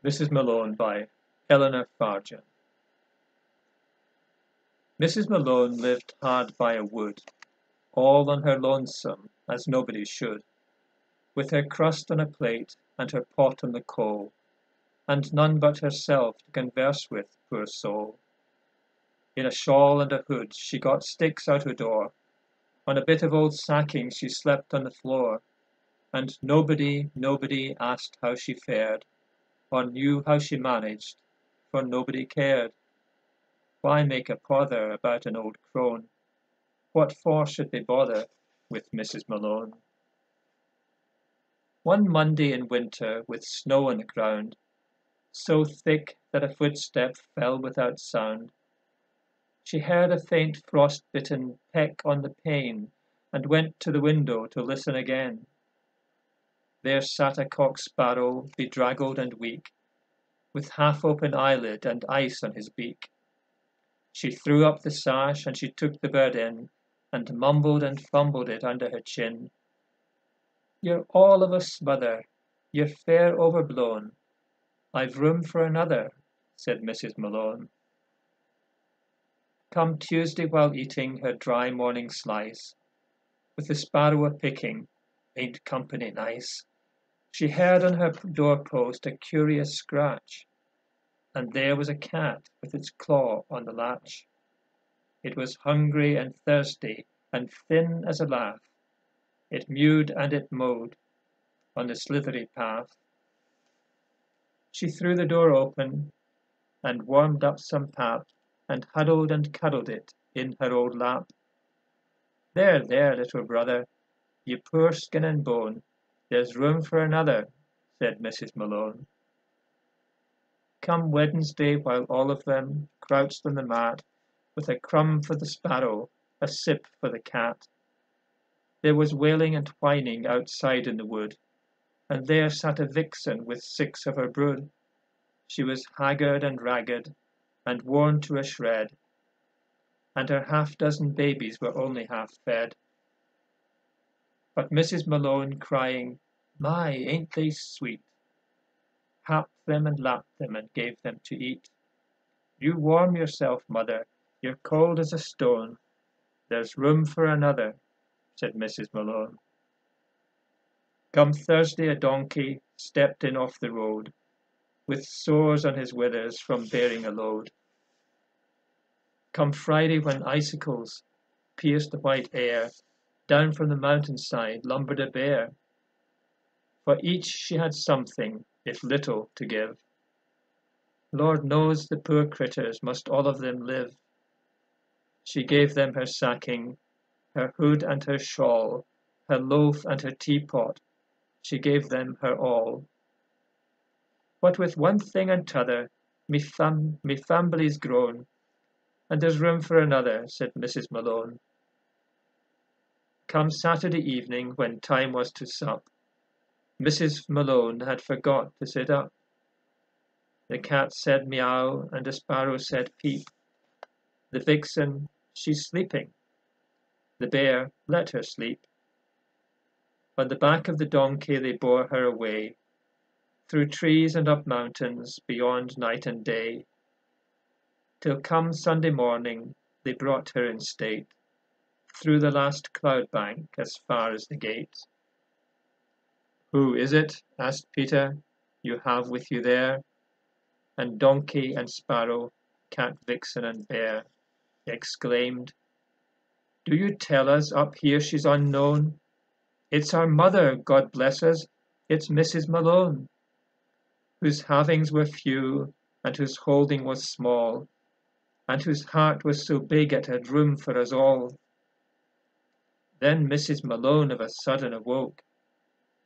Mrs. Malone by Eleanor Farjeon. Mrs. Malone lived hard by a wood, all on her lonesome, as nobody should, with her crust on a plate and her pot on the coal, and none but herself to converse with, poor soul. In a shawl and a hood she got sticks out her door, on a bit of old sacking she slept on the floor, and nobody asked how she fared, or knew how she managed, for nobody cared. Why make a pother about an old crone? What for should they bother with Mrs. Malone? One Monday in winter, with snow on the ground, so thick that a footstep fell without sound, she heard a faint frost-bitten peck on the pane, and went to the window to listen again. There sat a cock-sparrow, bedraggled and weak, with half-open eyelid and ice on his beak. She threw up the sash, and she took the bird in, and mumbled and fumbled it under her chin. "You're all of a smother, you're fair overblown. I've room for another," said Mrs. Malone. Come Tuesday, while eating her dry morning slice, with the sparrow a-picking, "Ain't company nice?" she heard on her door-post a curious scratch, and there was a cat with its claw on the latch. It was hungry and thirsty and thin as a lath. It mewed and it mowed on the slithery path. She threw the door open and warmed up some pap, and huddled and cuddled it in her old lap. "There, there, little brother, you poor skin and bone, there's room for another," said Mrs. Malone. Come Wednesday, while all of them crouched on the mat, with a crumb for the sparrow, a sip for the cat, there was wailing and whining outside in the wood, and there sat a vixen with 6 of her brood. She was haggard and ragged, and worn to a shred, and her half-dozen babies were only half fed. But Mrs. Malone, crying, "My, ain't they sweet!" happed them and lapped them and gave them to eat. "You warm yourself, mother, you're cold as a stone. There's room for another," said Mrs. Malone. Come Thursday, a donkey stepped in off the road, with sores on his withers from bearing a load. Come Friday, when icicles pierced the white air, down from the mountainside lumbered a bear. For each she had something, if little, to give. Lord knows the poor critters must all of them live. She gave them her sacking, her hood and her shawl, her loaf and her teapot, she gave them her all. What with one thing and t'other, me family's grown, and there's room for another, said Mrs. Malone. Come Saturday evening, when time was to sup, Mrs. Malone had forgot to sit up. The cat said meow, and the sparrow said peep. The vixen, she's sleeping. The bear, let her sleep. On the back of the donkey they bore her away, through trees and up mountains, beyond night and day, till come Sunday morning they brought her in state, through the last cloud bank as far as the gate. Who is it, asked Peter, you have with you there? And donkey and sparrow, cat, vixen and bear, exclaimed, do you tell us up here she's unknown? It's our mother, God bless us, it's Mrs. Malone, whose havings were few, and whose holding was small, and whose heart was so big it had room for us all. Then Mrs. Malone of a sudden awoke.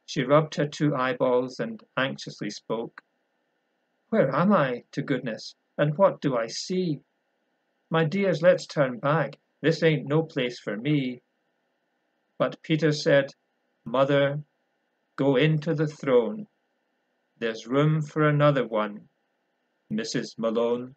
She rubbed her 2 eyeballs and anxiously spoke. Where am I, to goodness, and what do I see? My dears, let's turn back, this ain't no place for me. But Peter said, Mother, go into the throne. There's room for another one, Mrs. Malone.